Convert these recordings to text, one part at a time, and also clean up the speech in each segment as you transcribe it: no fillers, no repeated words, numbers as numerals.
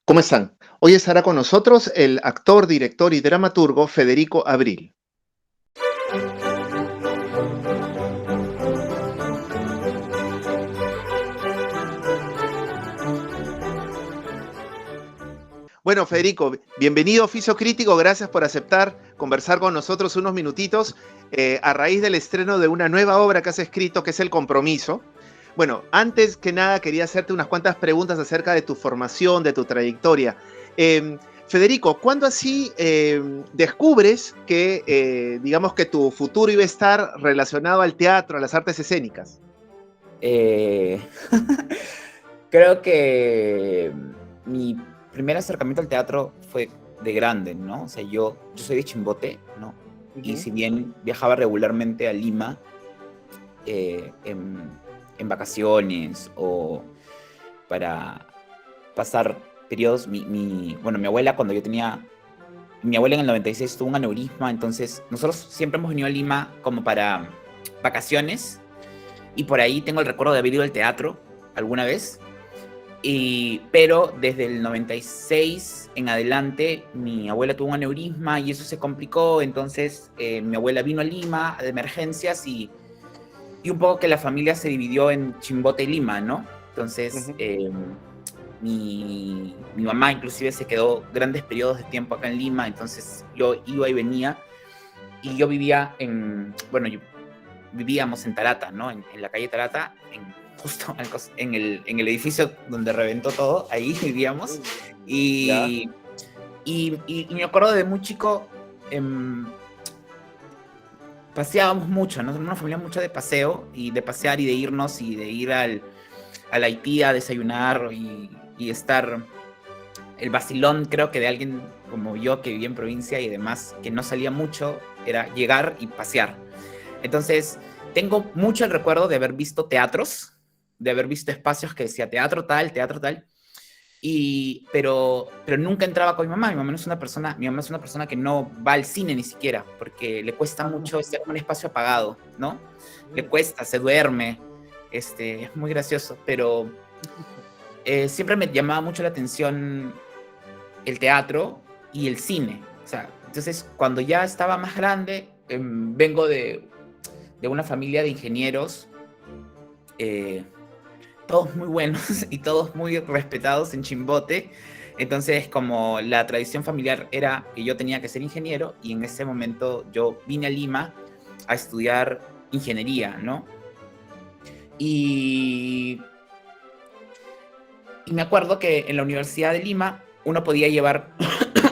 ¿Cómo están? Hoy estará con nosotros el actor, director y dramaturgo Federico Abril. Bueno, Federico, bienvenido a Oficio Crítico, gracias por aceptar conversar con nosotros unos minutitos a raíz del estreno de una nueva obra que has escrito, que es El Compromiso. Bueno, antes que nada quería hacerte unas cuantas preguntas acerca de tu formación, de tu trayectoria. Federico, ¿cuándo así descubres que, digamos que tu futuro iba a estar relacionado al teatro, a las artes escénicas? Eh, Creo que mi primer acercamiento al teatro fue de grande, ¿no? O sea, yo soy de Chimbote, ¿no? Y Ujú. si bien viajaba regularmente a Lima eh, en, en vacaciones o para pasar periodos, bueno, mi abuela cuando yo tenía, mi abuela en el 96 tuvo un aneurisma, entonces nosotros siempre hemos venido a Lima como para vacaciones y por ahí tengo el recuerdo de haber ido al teatro alguna vez. Pero desde el 96 en adelante, mi abuela tuvo un aneurisma y eso se complicó. Entonces, mi abuela vino a Lima de emergencias y un poco que la familia se dividió en Chimbote y Lima, ¿no? Entonces, Ujú. mi mamá inclusive se quedó grandes periodos de tiempo acá en Lima. Entonces, yo iba y venía y yo vivía bueno, vivíamos en Tarata, ¿no? En la calle Tarata, justo en el edificio donde reventó todo, ahí vivíamos. Ya. Y, y me acuerdo de muy chico, eh, paseábamos mucho, ¿no? Somos una familia mucho de paseo y de pasear y de irnos y de ir al Haití a desayunar y estar el vacilón, creo que de alguien como yo que vivía en provincia y demás, que no salía mucho, era llegar y pasear. Entonces, tengo mucho el recuerdo de haber visto teatros, de haber visto espacios que decía teatro tal, pero nunca entraba con mi mamá. Mi mamá es una persona que no va al cine ni siquiera, porque le cuesta Ah, mucho estar en un espacio apagado, ¿no? Le mm. cuesta, se duerme, es muy gracioso, pero siempre me llamaba mucho la atención el teatro y el cine. O sea, entonces cuando ya estaba más grande, vengo de una familia de ingenieros, eh, todos muy buenos y todos muy respetados en Chimbote. Entonces, como la tradición familiar era que yo tenía que ser ingeniero, y en ese momento yo vine a Lima a estudiar ingeniería, ¿no? Y, y me acuerdo que en la Universidad de Lima uno podía llevar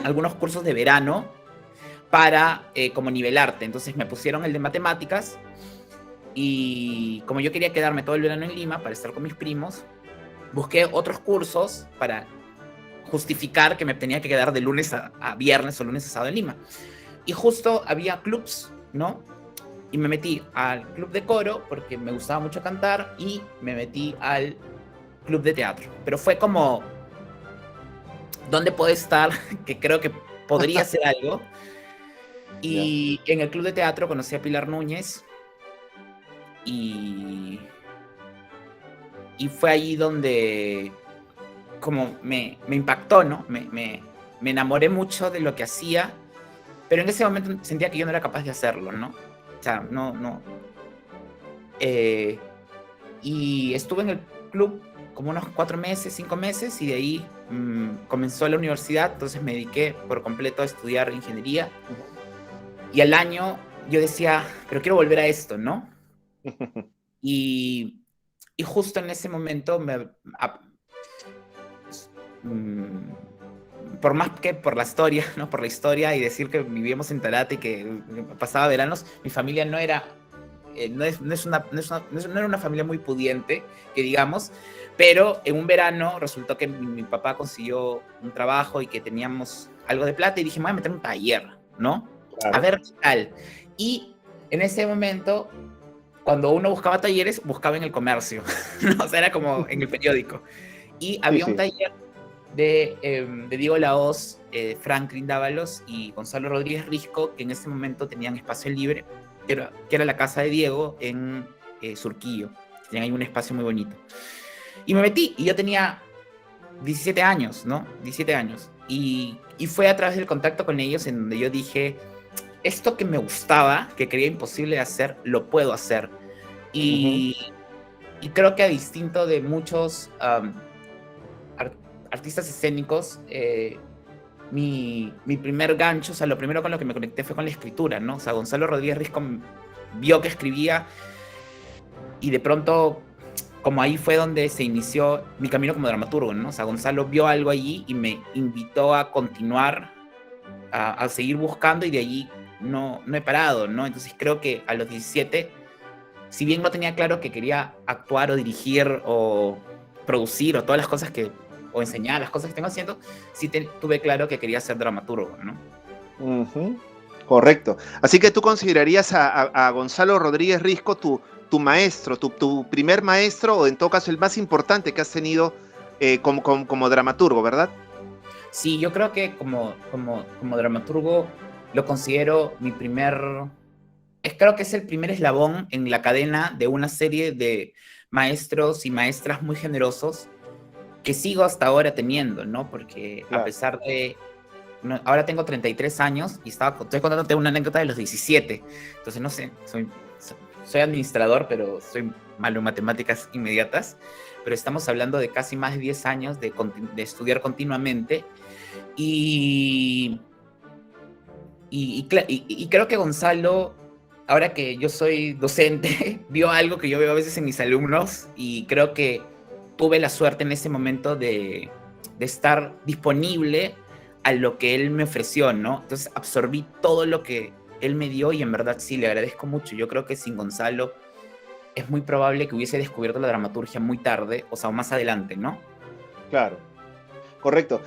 algunos cursos de verano para como nivelarte. Entonces me pusieron el de matemáticas. Y como yo quería quedarme todo el verano en Lima para estar con mis primos, busqué otros cursos para justificar que me tenía que quedar de lunes a viernes o lunes a sábado en Lima. Y justo había clubs, ¿no? Y me metí al club de coro porque me gustaba mucho cantar y me metí al club de teatro. Pero fue como, ¿dónde puedo estar? Que creo que podría ser algo. Ya. Y en el club de teatro conocí a Pilar Núñez y, y fue ahí donde como me impactó, ¿no? Me enamoré mucho de lo que hacía, pero en ese momento sentía que yo no era capaz de hacerlo, ¿no? O sea, no. Eh, y estuve en el club como unos 4 meses, 5 meses, y de ahí comenzó la universidad, entonces me dediqué por completo a estudiar ingeniería, Ujú. y al año yo decía, pero quiero volver a esto, ¿no? Y, y justo en ese momento a- mm, por más que por la historia, ¿no? Por la historia y decir que vivíamos en Tarate y que pasaba veranos, mi familia no era, no era una familia muy pudiente, que digamos, pero en un verano resultó que mi papá consiguió un trabajo y que teníamos algo de plata y dije, me voy a meter un taller, ¿no? A Claro. ver qué tal. Y en ese momento, cuando uno buscaba talleres, buscaba en el comercio, ¿no? O sea, era como en el periódico. Y Sí, había un sí. taller de Diego Lahoz, Franklin Dávalos y Gonzalo Rodríguez Risco, que en ese momento tenían espacio libre, que era la casa de Diego en Surquillo. Tenían ahí un espacio muy bonito. Y me metí, y yo tenía 17 años, ¿no? 17 años. Y fue a través del contacto con ellos en donde yo dije, esto que me gustaba, que creía imposible de hacer, lo puedo hacer. Y, y creo que a distinto de muchos artistas escénicos, mi primer gancho, o sea, lo primero con lo que me conecté fue con la escritura, ¿no? O sea, Gonzalo Rodríguez Risco vio que escribía y de pronto, como ahí fue donde se inició mi camino como dramaturgo, ¿no? O sea, Gonzalo vio algo allí y me invitó a continuar, a seguir buscando y de allí no he parado, ¿no? Entonces creo que a los 17, si bien no tenía claro que quería actuar o dirigir o producir o todas las cosas que, o enseñar las cosas que tengo haciendo, sí tuve claro que quería ser dramaturgo, ¿no? Correcto. Así que tú considerarías a Gonzalo Rodríguez Risco tu maestro, tu primer maestro, o en todo caso el más importante que has tenido como dramaturgo, ¿verdad? Sí, yo creo que como dramaturgo lo considero mi primer... Creo que es el primer eslabón en la cadena de una serie de maestros y maestras muy generosos que sigo hasta ahora teniendo, ¿no? Porque claro, a pesar de... No, ahora tengo 33 años y estoy contándote una anécdota de los 17. Entonces, no sé, soy administrador, pero soy malo en matemáticas inmediatas. Pero estamos hablando de casi más de 10 años de estudiar continuamente. Y creo que Gonzalo, ahora que yo soy docente, vio algo que yo veo a veces en mis alumnos y creo que tuve la suerte en ese momento de estar disponible a lo que él me ofreció, ¿no? Entonces absorbí todo lo que él me dio y en verdad sí, le agradezco mucho. Yo creo que sin Gonzalo es muy probable que hubiese descubierto la dramaturgia muy tarde, o sea, más adelante, ¿no? Claro, correcto.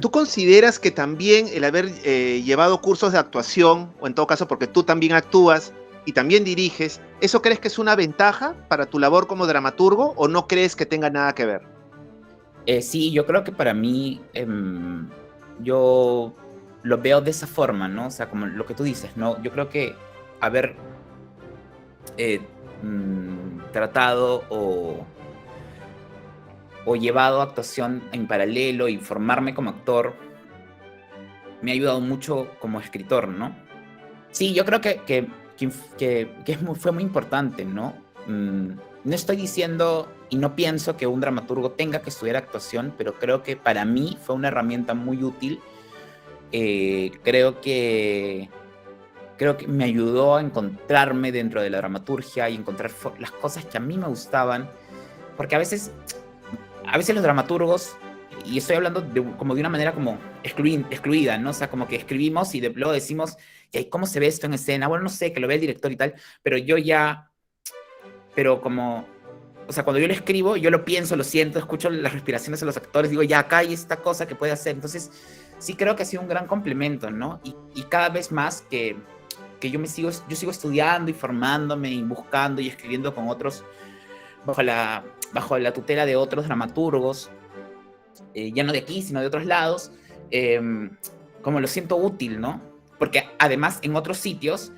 ¿Tú consideras que también el haber llevado cursos de actuación, o en todo caso porque tú también actúas y también diriges, ¿eso crees que es una ventaja para tu labor como dramaturgo o no crees que tenga nada que ver? Sí, yo creo que para mí, yo lo veo de esa forma, ¿no? O sea, como lo que tú dices, ¿no? Yo creo que haber tratado o llevado actuación en paralelo y formarme como actor me ha ayudado mucho como escritor, ¿no? Sí, yo creo que fue muy importante, ¿no? No estoy diciendo y no pienso que un dramaturgo tenga que estudiar actuación, pero creo que para mí fue una herramienta muy útil. Creo que me ayudó a encontrarme dentro de la dramaturgia y encontrar las cosas que a mí me gustaban, porque a veces los dramaturgos, y estoy hablando como de una manera como excluida, ¿no? O sea, como que escribimos y luego decimos, ¿cómo se ve esto en escena? Bueno, no sé, que lo vea el director y tal, pero como, o sea, cuando yo lo escribo, yo lo pienso, lo siento, escucho las respiraciones de los actores, digo, ya acá hay esta cosa que puede hacer. Entonces, sí creo que ha sido un gran complemento, ¿no? Y cada vez más que yo sigo estudiando y formándome y buscando y escribiendo con otros, bajo la tutela de otros dramaturgos, ya no de aquí, sino de otros lados, como lo siento útil, ¿no? Porque además en otros sitios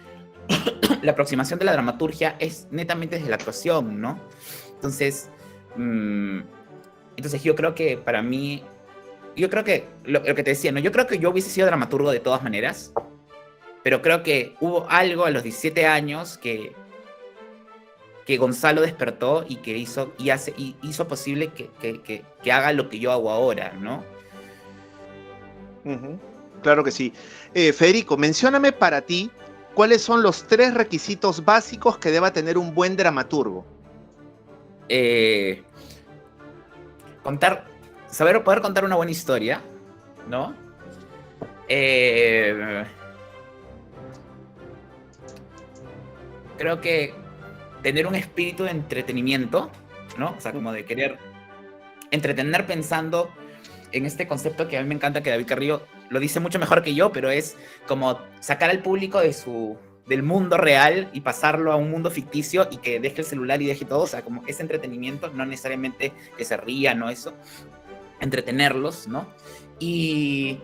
la aproximación de la dramaturgia es netamente desde la actuación, ¿no? Entonces yo creo que para mí, yo creo que lo que te decía, ¿no? Yo creo que yo hubiese sido dramaturgo de todas maneras, pero creo que hubo algo a los 17 años que Gonzalo despertó y que hizo posible que haga lo que yo hago ahora, ¿no? Claro que sí. Federico, mencióname para ti cuáles son los 3 requisitos básicos que deba tener un buen dramaturgo. Poder contar una buena historia, ¿no? Creo que tener un espíritu de entretenimiento, ¿no? O sea, como de querer entretener pensando en este concepto que a mí me encanta, que David Carrillo lo dice mucho mejor que yo, pero es como sacar al público del mundo real y pasarlo a un mundo ficticio y que deje el celular y deje todo. O sea, como ese entretenimiento, no necesariamente que se rían, ¿no? Eso, entretenerlos, ¿no? Y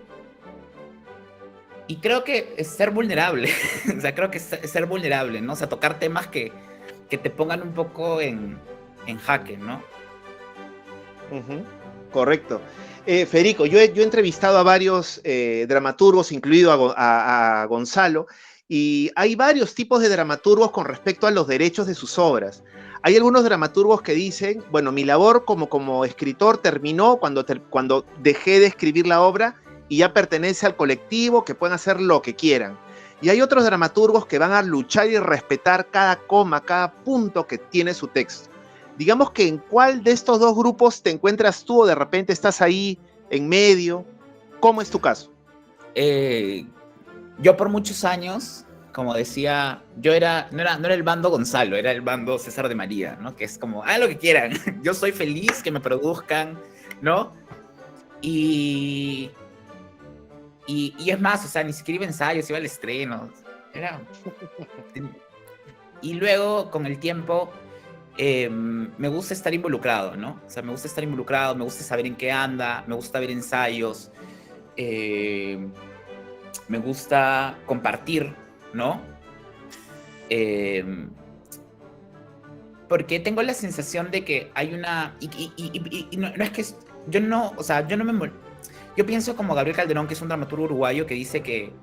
creo que es ser vulnerable. O sea, creo que es ser vulnerable, ¿no? O sea, tocar temas que te pongan un poco en jaque, ¿no? Correcto. Federico, yo he entrevistado a varios dramaturgos, incluido a Gonzalo, y hay varios tipos de dramaturgos con respecto a los derechos de sus obras. Hay algunos dramaturgos que dicen, bueno, mi labor como escritor terminó cuando dejé de escribir la obra y ya pertenece al colectivo, que pueden hacer lo que quieran. Y hay otros dramaturgos que van a luchar y respetar cada coma, cada punto que tiene su texto. Digamos que en cuál de estos dos grupos te encuentras tú o de repente estás ahí en medio. ¿Cómo es tu caso? Yo por muchos años, como decía, no era el bando Gonzalo, era el bando César de María, ¿no? Que es como, lo que quieran, yo soy feliz que me produzcan, ¿no? Y es más, o sea, ni siquiera iba a ensayos, iba al estreno. Y luego, con el tiempo, me gusta estar involucrado, ¿no? O sea, me gusta estar involucrado, me gusta saber en qué anda, me gusta ver ensayos, me gusta compartir, ¿no? Porque tengo la sensación de que hay una... Y no es que... Yo no me... Yo pienso como Gabriel Calderón, que es un dramaturgo uruguayo, que dice que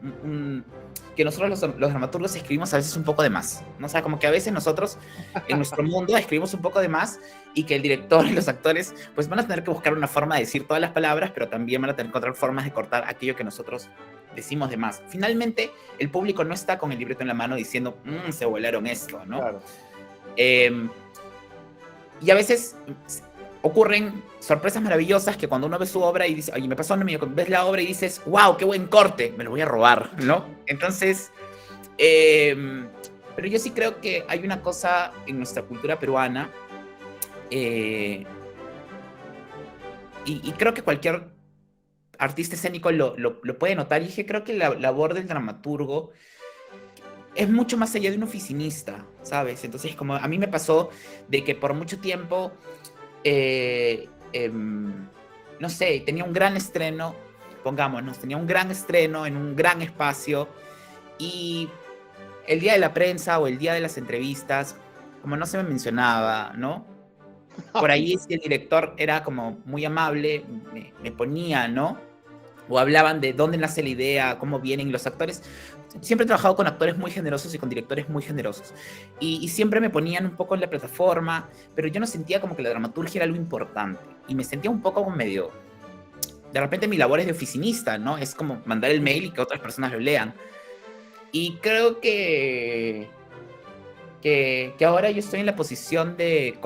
nosotros los dramaturgos escribimos a veces un poco de más, ¿no? O sea, como que a veces nosotros en nuestro mundo escribimos un poco de más y que el director y los actores pues van a tener que buscar una forma de decir todas las palabras, pero también van a tener que encontrar formas de cortar aquello que nosotros decimos de más. Finalmente, el público no está con el libreto en la mano diciendo, se volaron esto, ¿no? Claro. Y a veces ocurren sorpresas maravillosas que cuando uno ve su obra y dice, oye, me pasó lo mío, ves la obra y dices, wow, qué buen corte, me lo voy a robar, ¿no? Entonces, pero yo sí creo que hay una cosa en nuestra cultura peruana, y creo que cualquier artista escénico lo puede notar, y es que creo que la labor del dramaturgo es mucho más allá de un oficinista, ¿sabes? Entonces, como a mí me pasó de que por mucho tiempo no sé, tenía un gran estreno, pongámonos, tenía un gran estreno en un gran espacio y el día de la prensa o el día de las entrevistas, como no se me mencionaba, ¿no? Por ahí si el director era como muy amable, me ponía, ¿no? O hablaban de dónde nace la idea, cómo vienen los actores. Siempre he trabajado con actores muy generosos y con directores muy generosos. Y siempre me ponían un poco en la plataforma, pero yo no sentía como que la dramaturgia era algo importante. Y me sentía un poco como medio... De repente mi labor es de oficinista, ¿no? Es como mandar el mail y que otras personas lo lean. Y creo que ahora yo estoy en la posición de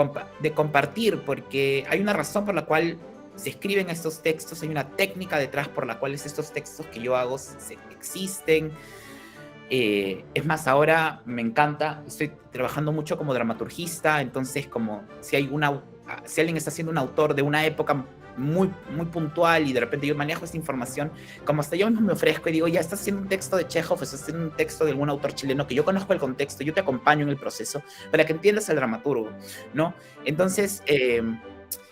compartir, porque hay una razón por la cual se escriben estos textos, hay una técnica detrás por la cual estos textos que yo hago existen. Es más, ahora me encanta, estoy trabajando mucho como dramaturgista, entonces como si alguien está siendo un autor de una época muy, muy puntual y de repente yo manejo esta información, como hasta yo mismo me ofrezco y digo, ya estás haciendo un texto de Chekhov, estás haciendo un texto de algún autor chileno que yo conozco el contexto, yo te acompaño en el proceso para que entiendas al dramaturgo, ¿no? Entonces,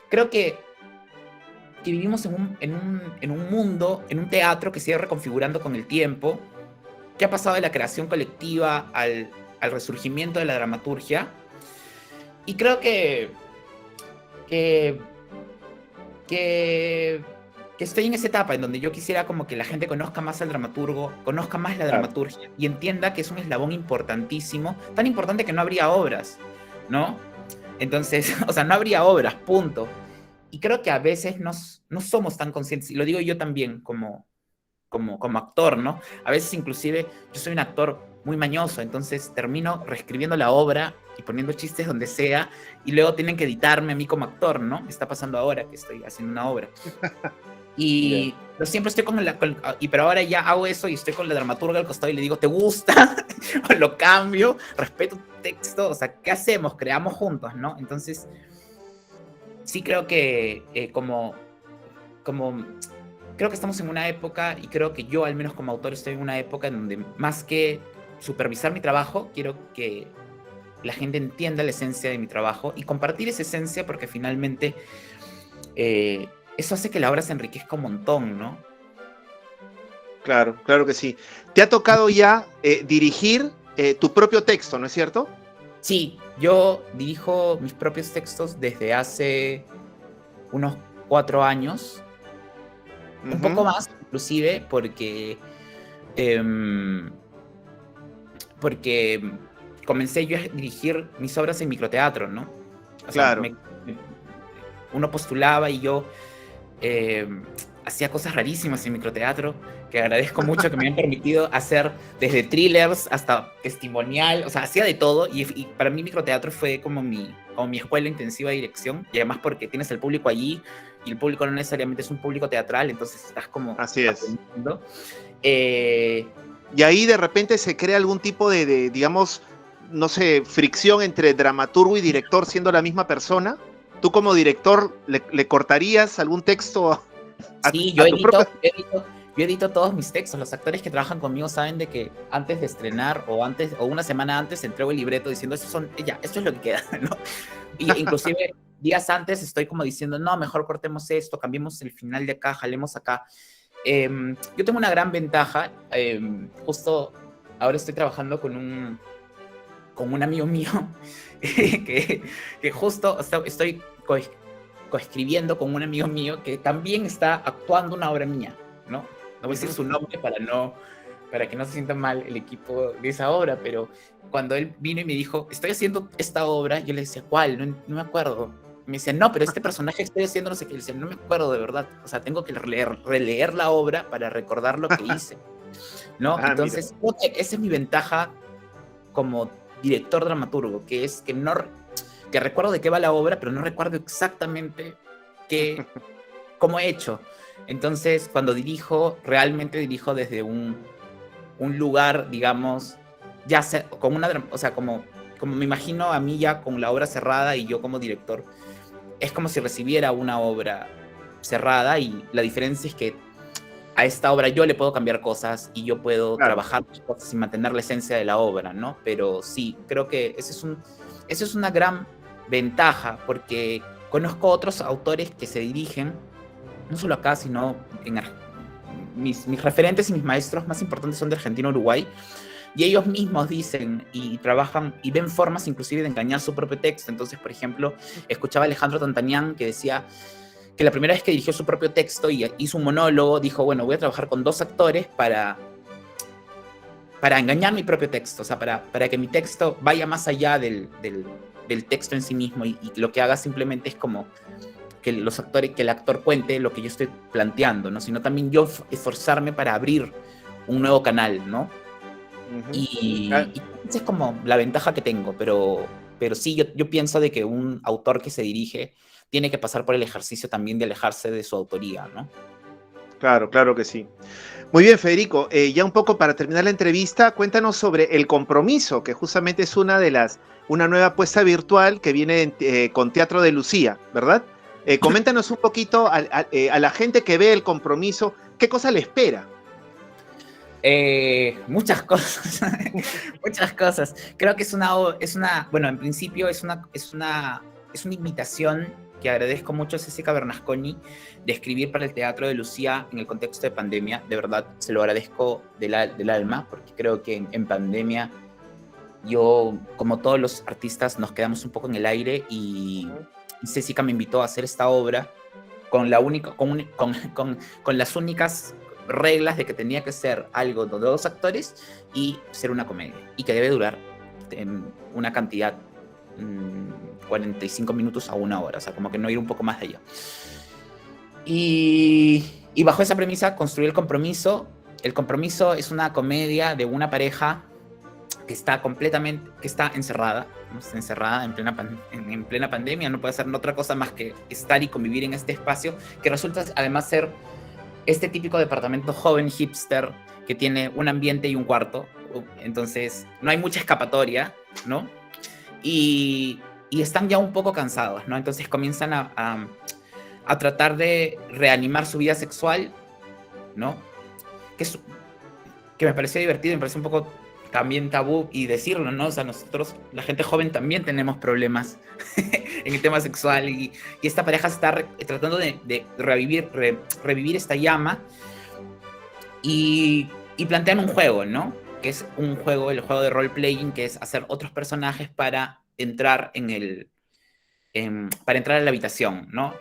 creo que vivimos en un mundo, en un teatro que se ha ido reconfigurando con el tiempo, que ha pasado de la creación colectiva al resurgimiento de la dramaturgia. Y creo que estoy en esa etapa en donde yo quisiera como que la gente conozca más al dramaturgo, conozca más la dramaturgia y entienda que es un eslabón importantísimo, tan importante que no habría obras, ¿no? Entonces, o sea, no habría obras, punto. Y creo que a veces no somos tan conscientes, y lo digo yo también como actor, ¿no? A veces inclusive yo soy un actor muy mañoso, entonces termino reescribiendo la obra y poniendo chistes donde sea, y luego tienen que editarme a mí como actor, ¿no? Me está pasando ahora que estoy haciendo una obra. Y pero siempre estoy pero ahora ya hago eso y estoy con la dramaturga al costado y le digo, ¿te gusta? O lo cambio, respeto tu texto, o sea, ¿qué hacemos? Creamos juntos, ¿no? Entonces, sí creo que creo que estamos en una época, y creo que yo al menos como autor estoy en una época en donde más que supervisar mi trabajo, quiero que la gente entienda la esencia de mi trabajo y compartir esa esencia, porque finalmente eso hace que la obra se enriquezca un montón, ¿no? Claro, claro que sí. ¿Te ha tocado ya dirigir tu propio texto, no es cierto? Sí, yo dirijo mis propios textos desde hace unos 4 años, un poco Ujú. más, inclusive, porque comencé yo a dirigir mis obras en microteatro, ¿no? O sea, Claro. uno postulaba y yo eh, hacía cosas rarísimas en microteatro, que agradezco mucho que me han permitido hacer desde thrillers hasta testimonial, o sea, hacía de todo y para mí microteatro fue como mi escuela intensiva de dirección y además porque tienes el público allí y el público no necesariamente es un público teatral, entonces estás como Así es. aprendiendo. Eh, Y ahí de repente se crea algún tipo digamos, no sé, fricción entre dramaturgo y director siendo la misma persona. ¿Tú como director le cortarías algún texto Sí, a tu propio? yo edito todos mis textos. Los actores que trabajan conmigo saben de que antes de estrenar o una semana antes entrego el libreto diciendo esto es lo que queda, ¿no? Y inclusive días antes estoy como diciendo, no, mejor cortemos esto, cambiemos el final de acá, jalemos acá. Yo tengo una gran ventaja. Justo ahora estoy trabajando con un amigo mío que justo estoy coescribiendo con un amigo mío que también está actuando una obra mía, ¿no? No voy a decir su nombre para que no se sienta mal el equipo de esa obra, pero cuando él vino y me dijo, estoy haciendo esta obra, yo le decía, ¿cuál? No me acuerdo. Me decía, no, pero este personaje que estoy haciendo no sé qué. Le decía, no me acuerdo de verdad. O sea, tengo que releer la obra para recordar lo que hice, ¿no? Ah, mira. Entonces, creo que esa es mi ventaja como director dramaturgo, que es que recuerdo de qué va la obra, pero no recuerdo exactamente cómo he hecho. Entonces, cuando dirijo, realmente dirijo desde un lugar, digamos, ya sea, o sea, como me imagino a mí ya con la obra cerrada y yo como director, es como si recibiera una obra cerrada y la diferencia es que a esta obra yo le puedo cambiar cosas y yo puedo Claro. trabajar cosas sin mantener la esencia de la obra, ¿no? Pero sí, creo que eso es una gran ventaja porque conozco otros autores que se dirigen, no solo acá, sino mis referentes y mis maestros más importantes son de Argentina y Uruguay, y ellos mismos dicen y trabajan y ven formas inclusive de engañar su propio texto. Entonces, por ejemplo, escuchaba a Alejandro Tantanian que decía que la primera vez que dirigió su propio texto y hizo un monólogo, dijo, bueno, voy a trabajar con 2 actores para engañar mi propio texto, o sea, para que mi texto vaya más allá del texto en sí mismo y lo que haga simplemente es como que que el actor cuente lo que yo estoy planteando, ¿no? Sino también yo esforzarme para abrir un nuevo canal, ¿no? Ujú. Ah, Y esa es como la ventaja que tengo, pero sí, yo pienso de que un autor que se dirige tiene que pasar por el ejercicio también de alejarse de su autoría, ¿no? claro, claro que sí. Muy bien, Federico. Ya un poco para terminar la entrevista, cuéntanos sobre El Compromiso, que justamente es una nueva apuesta virtual que viene con Teatro de Lucía, ¿verdad? Coméntanos un poquito a la gente que ve El Compromiso, ¿qué cosa le espera? Muchas cosas, muchas cosas. Creo que bueno, en principio es una invitación que agradezco mucho a Cecilia Bernasconi de escribir para el Teatro de Lucía en el contexto de pandemia. De verdad, se lo agradezco del alma, porque creo que en pandemia yo, como todos los artistas, nos quedamos un poco en el aire y Cecilia me invitó a hacer esta obra con las únicas reglas de que tenía que ser algo de 2 actores y ser una comedia y que debe durar una cantidad 45 minutos a 1 hora, o sea, como que no ir un poco más de allá. Y bajo esa premisa construí El Compromiso. El Compromiso es una comedia de una pareja que está encerrada, ¿no? Está encerrada en plena pandemia, no puede hacer otra cosa más que estar y convivir en este espacio, que resulta además ser este típico departamento joven hipster que tiene un ambiente y un cuarto, entonces no hay mucha escapatoria, ¿no? Y están ya un poco cansados, ¿no? Entonces comienzan a tratar de reanimar su vida sexual, ¿no? Que me pareció divertido, me pareció un poco también tabú y decirlo, ¿no? O sea, nosotros, la gente joven, también tenemos problemas en el tema sexual y esta pareja está tratando de revivir esta llama y plantean un juego, ¿no? Que es el juego de role-playing, que es hacer otros personajes para entrar para entrar a la habitación, ¿no?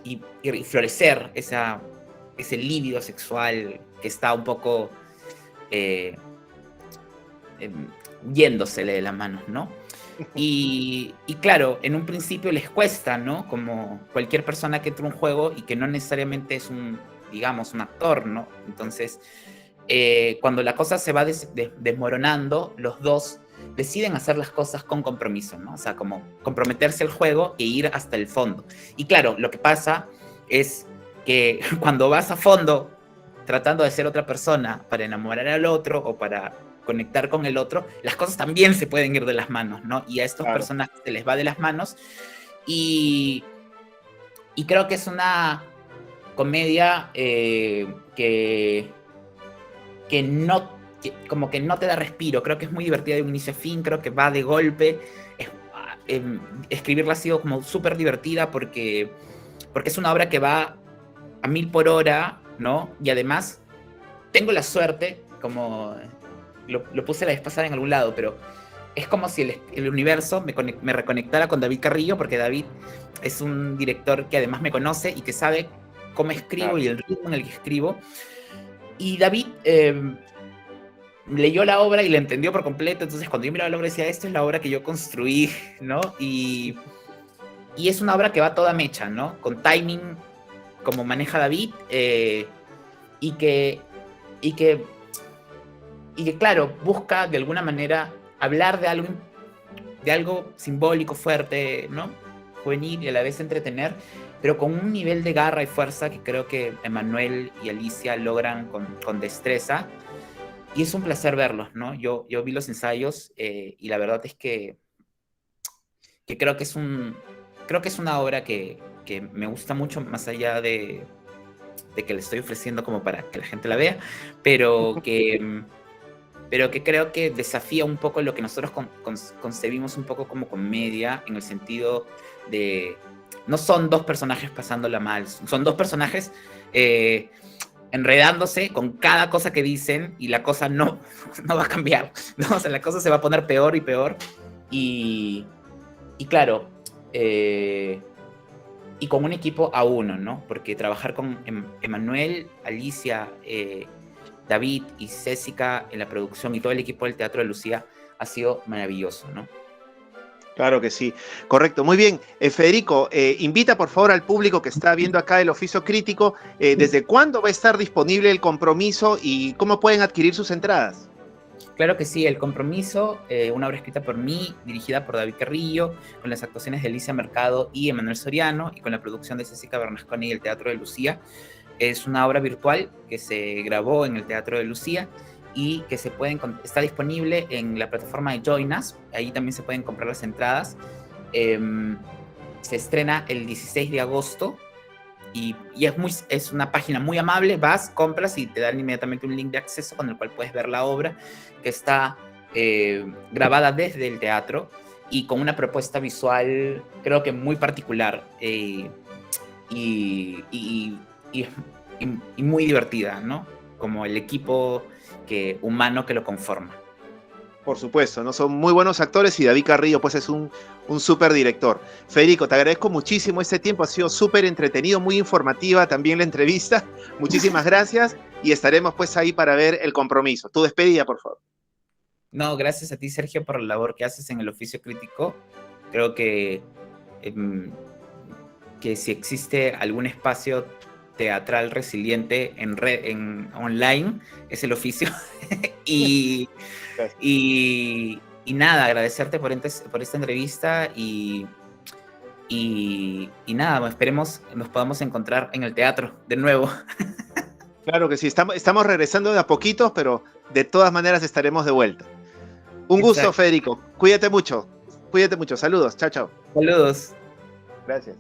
y florecer ese líbido sexual que está un poco yéndosele de las manos, ¿no? Y claro, en un principio les cuesta, ¿no? Como cualquier persona que entra a un juego y que no necesariamente es digamos, un actor, ¿no? Entonces, cuando la cosa se va desmoronando, los dos deciden hacer las cosas con compromiso, ¿no? O sea, como comprometerse al juego e ir hasta el fondo. Y claro, lo que pasa es que cuando vas a fondo tratando de ser otra persona para enamorar al otro o para conectar con el otro, las cosas también se pueden ir de las manos, ¿no? Y a estos personajes se les va de las manos y creo que es una comedia que como que no te da respiro. Creo que es muy divertida de un inicio a fin, creo que va de golpe. Escribirla ha sido como súper divertida porque es una obra que va a 1000 por hora, ¿no? Y además tengo la suerte, como lo puse la vez pasada en algún lado, pero es como si el universo me reconectara con David Carrillo, porque David es un director que además me conoce y que sabe cómo escribo y el ritmo en el que escribo. Y David leyó la obra y la entendió por completo. Entonces cuando yo miraba la obra decía, esta es la obra que yo construí, ¿no? Y es una obra que va toda mecha, ¿no? Con timing, como maneja David, y que claro, busca de alguna manera hablar de algo simbólico, fuerte, ¿no? Juvenil y a la vez entretener, pero con un nivel de garra y fuerza que creo que Emmanuel y Alicia logran con destreza. Y es un placer verlos, ¿no? Yo vi los ensayos y la verdad es que creo que es una obra que me gusta mucho, más allá de que le estoy ofreciendo como para que la gente la vea, pero que creo que desafía un poco lo que nosotros concebimos un poco como comedia, en el sentido de no son dos personajes pasándola mal, son dos personajes enredándose con cada cosa que dicen y la cosa no va a cambiar, ¿no? O sea, la cosa se va a poner peor y peor y claro, y con un equipo a uno, ¿no? Porque trabajar con Emmanuel, Alicia, David y Césica en la producción y todo el equipo del Teatro de Lucía ha sido maravilloso, ¿no? Claro que sí, correcto, muy bien. Federico, invita por favor al público que está viendo acá el Oficio Crítico, ¿desde cuándo va a estar disponible El Compromiso y cómo pueden adquirir sus entradas? Claro que sí, El Compromiso, una obra escrita por mí, dirigida por David Carrillo, con las actuaciones de Alicia Mercado y Emmanuel Soriano, y con la producción de Césica Bernasconi y el Teatro de Lucía. Es una obra virtual que se grabó en el Teatro de Lucía y que está disponible en la plataforma de Join Us. Ahí también se pueden comprar las entradas. Se estrena el 16 de agosto y es una página muy amable. Vas, compras y te dan inmediatamente un link de acceso con el cual puedes ver la obra, que está grabada desde el teatro y con una propuesta visual creo que muy particular y muy divertida, ¿no? Como el equipo humano que lo conforma. Por supuesto, ¿no? Son muy buenos actores y David Carrillo pues es un súper director. Federico, te agradezco muchísimo este tiempo, ha sido súper entretenido, muy informativa también la entrevista. Muchísimas gracias y estaremos pues ahí para ver El Compromiso. Tu despedida, por favor. No, gracias a ti, Sergio, por la labor que haces en el Oficio Crítico. Creo que si existe algún espacio teatral resiliente en online, es el Oficio. y nada, agradecerte por esta entrevista y nada, esperemos nos podamos encontrar en el teatro de nuevo. Claro que sí, estamos regresando de a poquitos, pero de todas maneras estaremos de vuelta. Un gusto, Federico. Cuídate mucho. Saludos. Chao, chao. Saludos. Gracias.